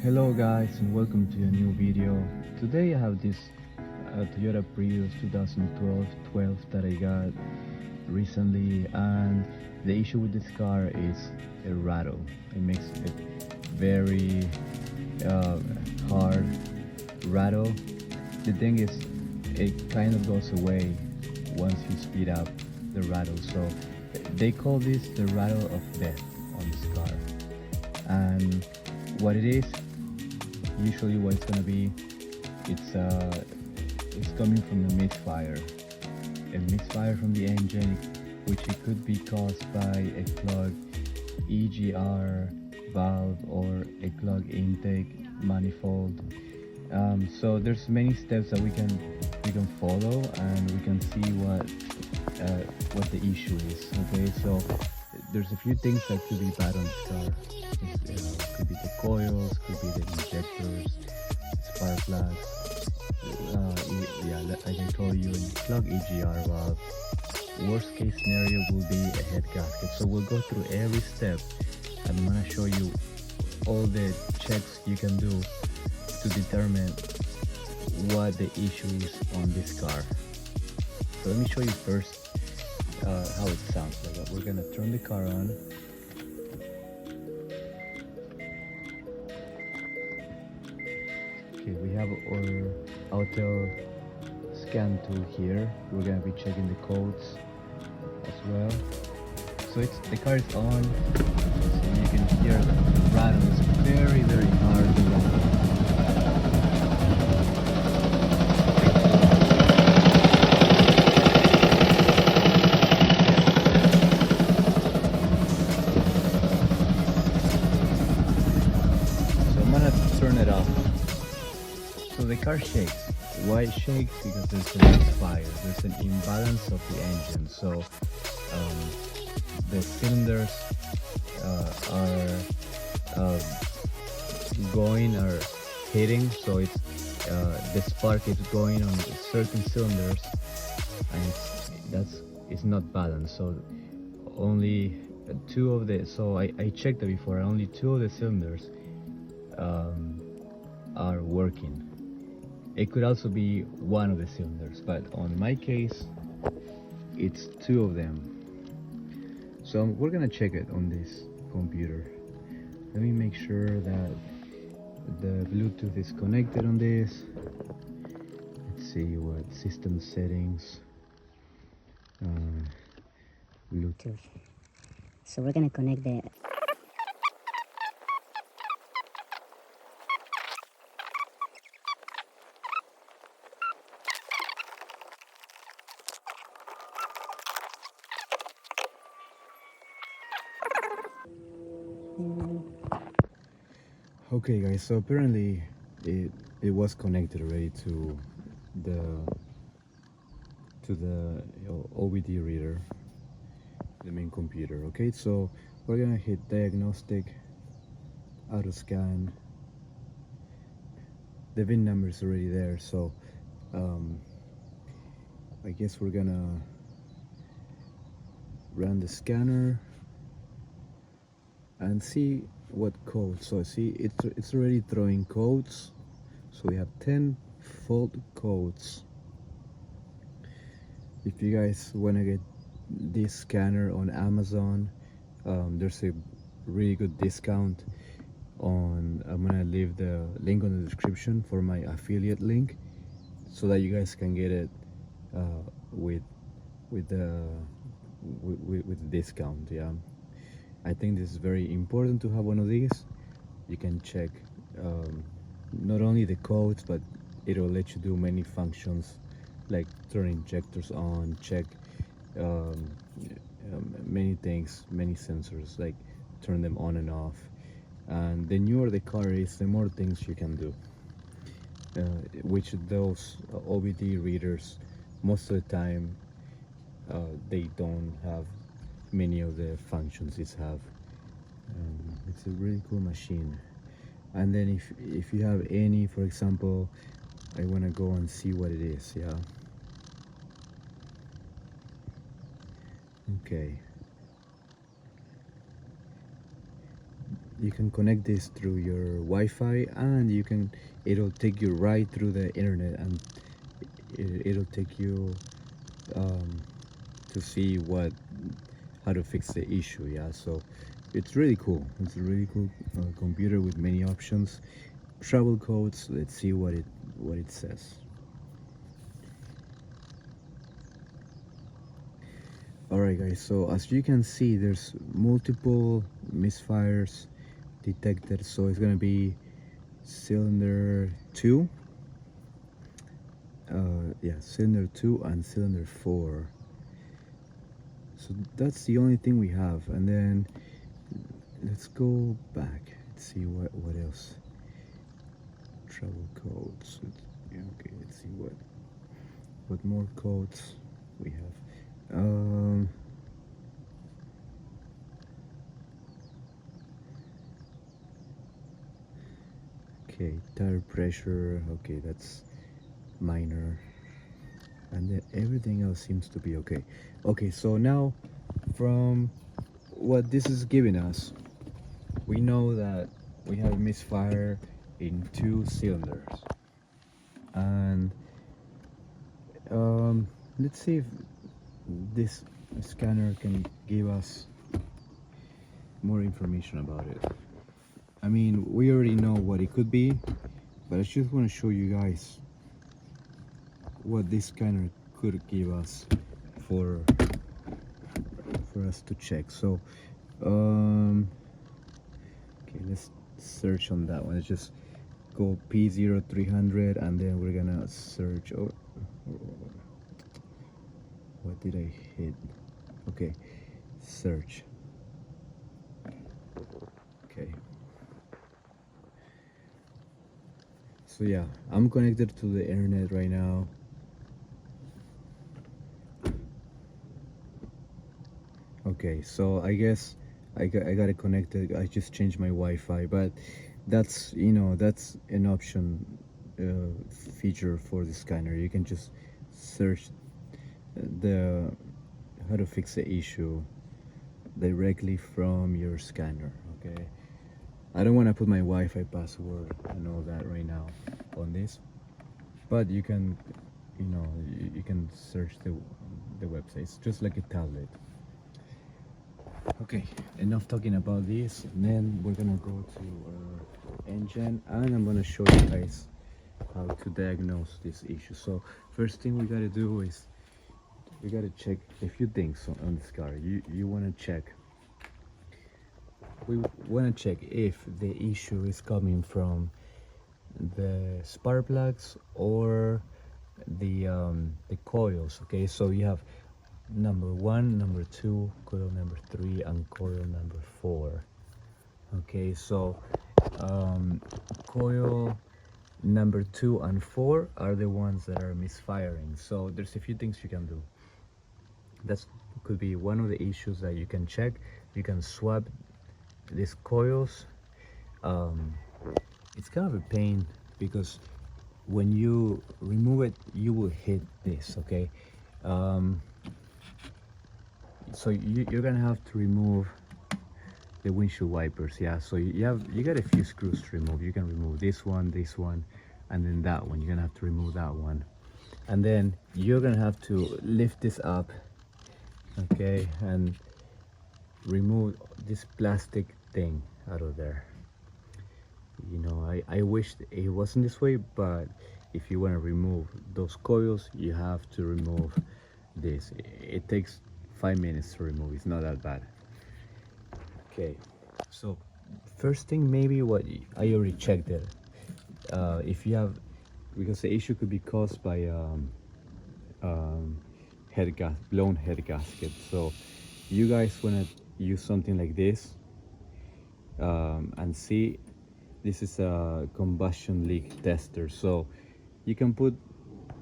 Hello guys and welcome to a new video. Today I have this Toyota Prius 2012 that I got recently, and the issue with this car is a rattle. It makes a very hard rattle. The thing is, it kind of goes away once you speed up the rattle, so they call this the rattle of death on this car. And what it is, usually what it's gonna be, it's coming from the misfire, a misfire from the engine, which it could be caused by a clogged EGR valve or a clogged intake manifold. So there's many steps that we can follow, and we can see what the issue is. Okay, so there's a few things that could be bad on this car. Could be the coils, could be the injectors, spark plugs. Yeah, like I told you, in clogged EGR valve. Worst case scenario will be a head gasket. So we'll go through every step, and I'm gonna show you all the checks you can do to determine what the issue is on this car. So let me show you first how it sounds like. We're gonna turn the car on. Okay, we have our auto scan tool here. We're gonna be checking the codes as well. So the car is on, so you can hear the rattle is very hard to rattle. So I'm gonna turn it off. So the car shakes. Why it shakes? Because there's a misfire. There's an imbalance of the engine. So the cylinders are hitting. So it's the spark is going on certain cylinders, and it's not balanced. So only two of the I checked it before. Only two of the cylinders are working. It could also be one of the cylinders, but on my case, it's two of them. So we're gonna check it on this computer. Let me make sure that the Bluetooth is connected on this. Let's see what system settings. Bluetooth. So we're gonna connect the Okay guys, so apparently it was connected already to the OBD reader, the main computer. Okay, so we're gonna hit diagnostic, auto scan. The VIN number is already there, so I guess we're gonna run the scanner and see what code. So see, it's already throwing codes. So we have 10 fault codes. If you guys want to get this scanner on Amazon, there's a really good discount on. I'm gonna leave the link on the description for my affiliate link, so that you guys can get it with the discount. Yeah, I think this is very important to have one of these. You can check not only the codes, but it'll let you do many functions like turn injectors on, check many things, many sensors, like turn them on and off. And the newer the car is, the more things you can do, which those OBD readers, most of the time they don't have many of the functions these have. It's a really cool machine. And then if you have any, for example, I want to go and see what it is. Yeah, okay. you can connect this through your Wi-Fi, and it'll take you right through the internet, and it'll take you to see how to fix the issue. Yeah, so it's really cool. It's a really cool computer with many options. Travel codes. Let's see what it says. Alright guys, so as you can see, there's multiple misfires detected. So it's gonna be cylinder 2, yeah, cylinder 2 and cylinder 4. So that's the only thing we have. And then let's go back and see what else. Travel codes. Yeah, okay, let's see what more codes we have. Okay, tire pressure. Okay, that's minor, and then everything else seems to be okay. Okay, so now from what this is giving us, we know that we have misfire in 2 cylinders, and let's see if this scanner can give us more information about it. I mean, we already know what it could be, but I just want to show you guys what this scanner could give us for us to check. So okay, let's search on that one. Let's just go P0300, and then we're gonna search. Oh, what did I hit? Okay, search. Okay, so yeah, I'm connected to the internet right now. Okay, so I guess I got it connected. I just changed my Wi-Fi, but that's, you know, that's an option feature for the scanner. You can just search the how to fix the issue directly from your scanner. Okay, I don't want to put my Wi-Fi password and all that right now on this, but you can, you know, you can search the website. It's just like a tablet. Okay, enough talking about this, and then we're gonna go to our engine, and I'm gonna show you guys how to diagnose this issue. So first thing we gotta do is we gotta check a few things on this car. You wanna check, we wanna check if the issue is coming from the spark plugs or the coils. Okay, so you have number 1, number 2, coil number 3, and coil number 4. Okay, so coil number 2 and 4 are the ones that are misfiring. So there's a few things you can do. That could be one of the issues that you can check. You can swap these coils. It's kind of a pain because when you remove it, you will hit this. Okay, so you're gonna have to remove the windshield wipers. Yeah, so you got a few screws to remove. You can remove this one, and then that one. You're gonna have to remove that one, and then you're gonna have to lift this up, okay, and remove this plastic thing out of there. You know, I wish it wasn't this way, but if you want to remove those coils, you have to remove this. It takes 5 minutes to remove. It's not that bad. Okay, so first thing, maybe what I already checked it. If you have, because the issue could be caused by blown head gasket. So you guys want to use something like this, and see, this is a combustion leak tester. So you can put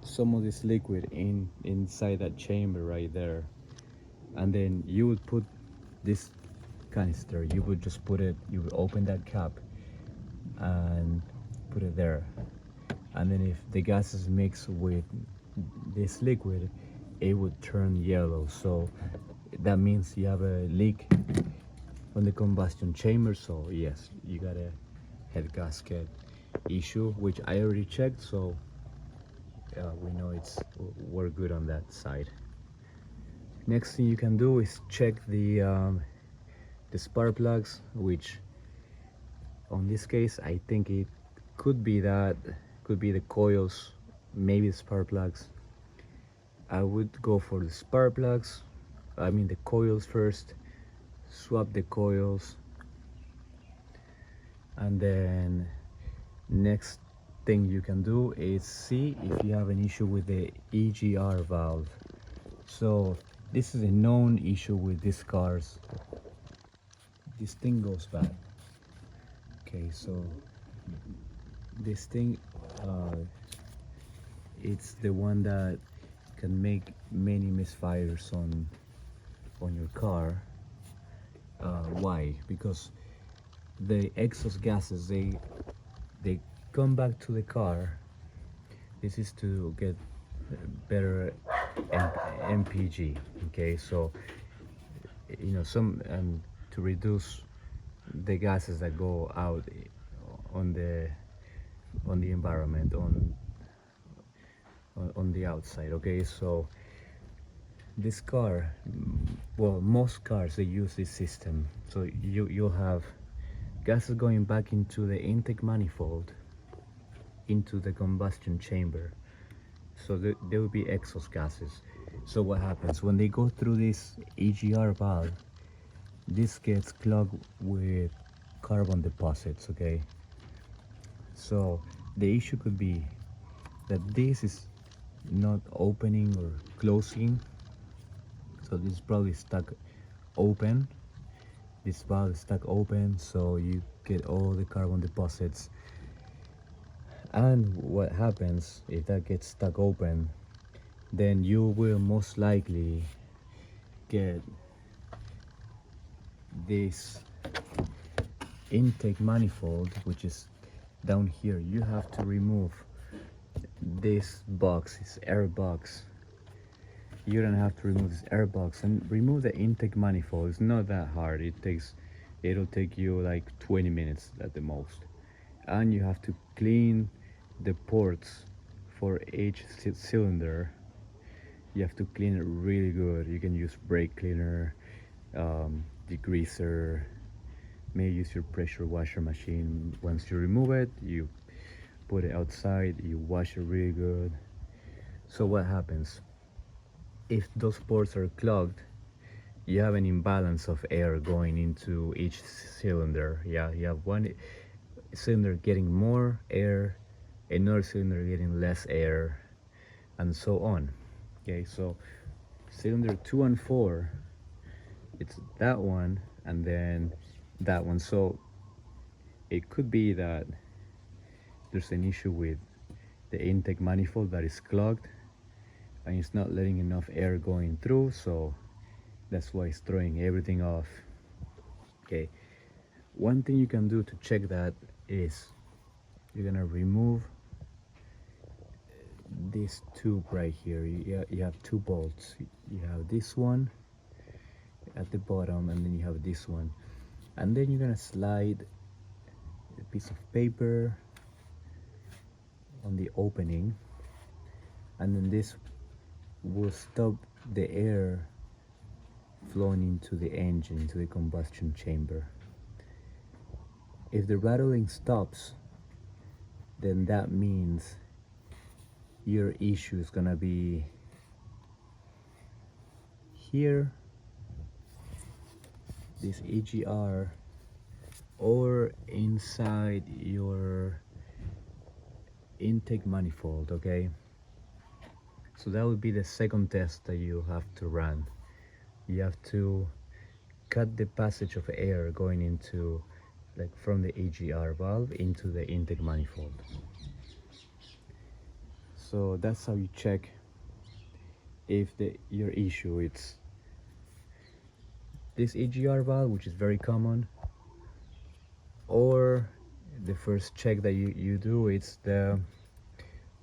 some of this liquid inside that chamber right there, and then you would put this canister, you would just put it, you would open that cap and put it there, and then if the gases mix with this liquid, it would turn yellow. So that means you have a leak. on the combustion chamber. So yes, you got a head gasket issue, which I already checked, so we know we're good on that side. Next thing you can do is check the spark plugs, which on this case I think it could be the coils, maybe the spark plugs. I would go for the spark plugs, I mean the coils first, swap the coils, and then next thing you can do is see if you have an issue with the EGR valve. So this is a known issue with these cars. This thing goes bad. Okay, so this thing, it's the one that can make many misfires on your car. Why? Because the exhaust gases, they come back to the car. This is to get better MPG. Okay, so you know, some to reduce the gases that go out on the environment, on the outside. Okay, so this car, well, most cars, they use this system. So you'll have gases going back into the intake manifold, into the combustion chamber. So there will be exhaust gases. So what happens when they go through this EGR valve? This gets clogged with carbon deposits. Okay, so the issue could be that this is not opening or closing. So this is probably stuck open. This valve is stuck open, so you get all the carbon deposits. And what happens if that gets stuck open, then you will most likely get this intake manifold, which is down here. You have to remove this box, this air box. You don't have to remove this air box and remove the intake manifold. It's not that hard. It'll take you like 20 minutes at the most. And you have to clean the ports for each cylinder. You have to clean it really good. You can use brake cleaner, degreaser, maybe use your pressure washer machine. Once you remove it, you put it outside, you wash it really good. So what happens? If those ports are clogged, you have an imbalance of air going into each cylinder. Yeah, you have one cylinder getting more air, another cylinder getting less air, and so on. Okay, so cylinder 2 and 4, it's that one and then that one. So it could be that there's an issue with the intake manifold that is clogged and it's not letting enough air going through, so that's why it's throwing everything off. Okay, one thing you can do to check that is you're gonna remove this tube right here. You have two bolts. You have this one at the bottom and then you have this one, and then you're gonna slide a piece of paper on the opening, and then this will stop the air flowing into the engine, into the combustion chamber. If the rattling stops, then that means your issue is gonna be here, this EGR, or inside your intake manifold. Okay, so that would be the second test that you have to run. You have to cut the passage of air going into, like, from the EGR valve into the intake manifold. So that's how you check if your issue it's this EGR valve, which is very common, or the first check that you do, it's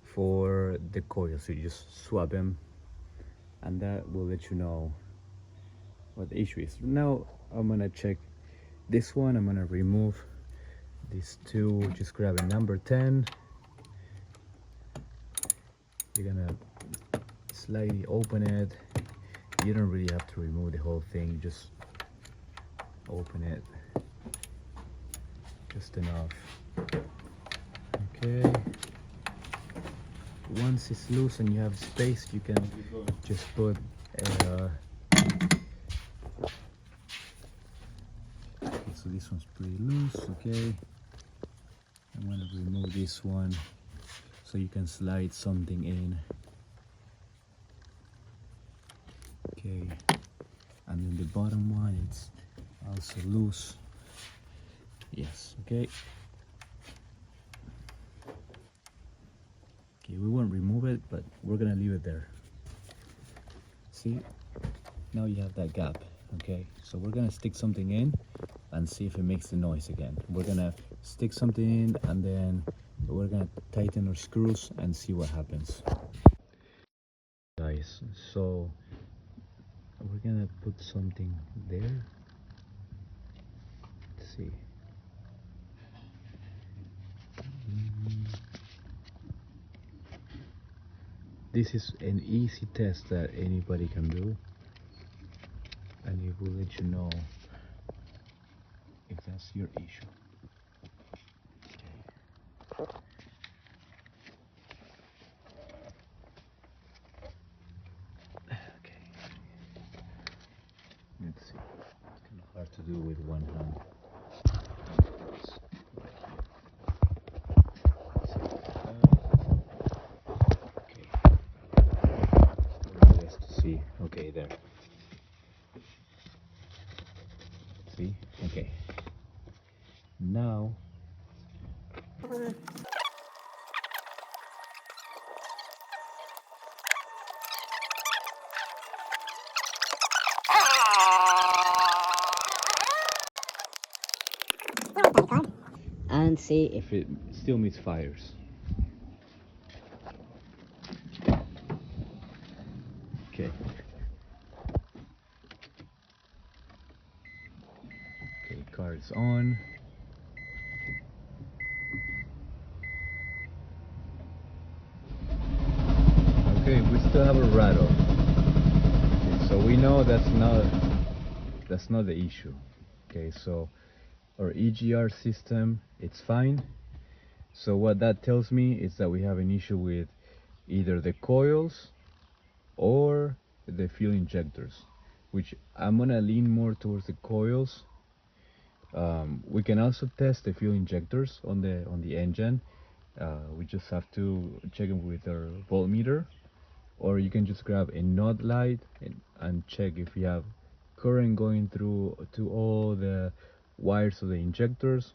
for the coils. So you just swap them and that will let you know what the issue is. Now I'm gonna check This one I'm gonna remove these two. Just grab a number 10. You're gonna slightly open it. You don't really have to remove the whole thing, just open it just enough. Okay, once it's loose and you have space, you can just put okay, so this one's pretty loose. Okay, I'm gonna remove this one so you can slide something in. Okay, and then the bottom one, it's also loose. Yes. Okay, we won't remove it, but we're gonna leave it there. See, now you have that gap. Okay, so we're gonna stick something in and see if it makes the noise again. We're gonna stick something in and then we're gonna tighten our screws and see what happens. Guys, so we're gonna put something there. Let's see. This is an easy test that anybody can do, and it will let you know if that's your issue. Okay. Let's see. It's kind of hard to do with one hand. Okay. Just to see. Okay, there. See? Okay. Now. And see If it still misfires. Okay. Okay, car is on. Okay, we still have a rattle. Okay, so we know that's not the issue. Okay, so our EGR system, it's fine. So what that tells me is that we have an issue with either the coils or the fuel injectors, which I'm gonna lean more towards the coils. We can also test the fuel injectors on the engine. We just have to check them with our voltmeter, or you can just grab a node light and check if you have current going through to all the wires of the injectors,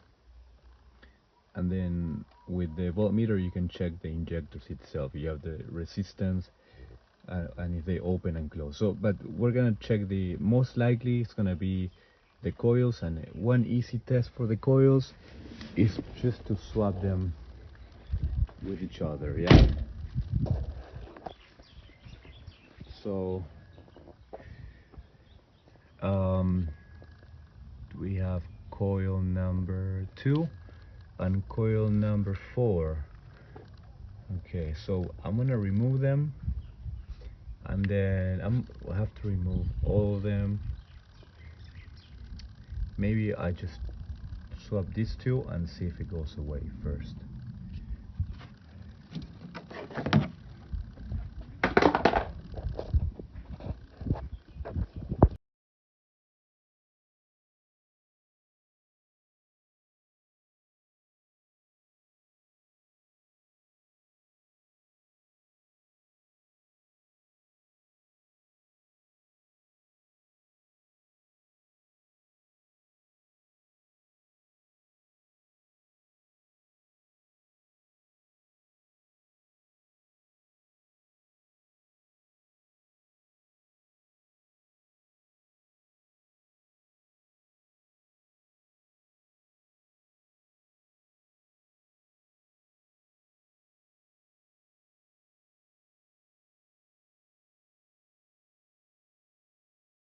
and then with the voltmeter you can check the injectors itself. You have the resistance and if they open and close. So but we're gonna check the most likely it's gonna be the coils, and one easy test for the coils is just to swap them with each other. Yeah, so we have coil number 2 and coil number 4. Okay, so I'm gonna remove them, and then I'll have to remove all of them. Maybe I just swap these two and see if it goes away first.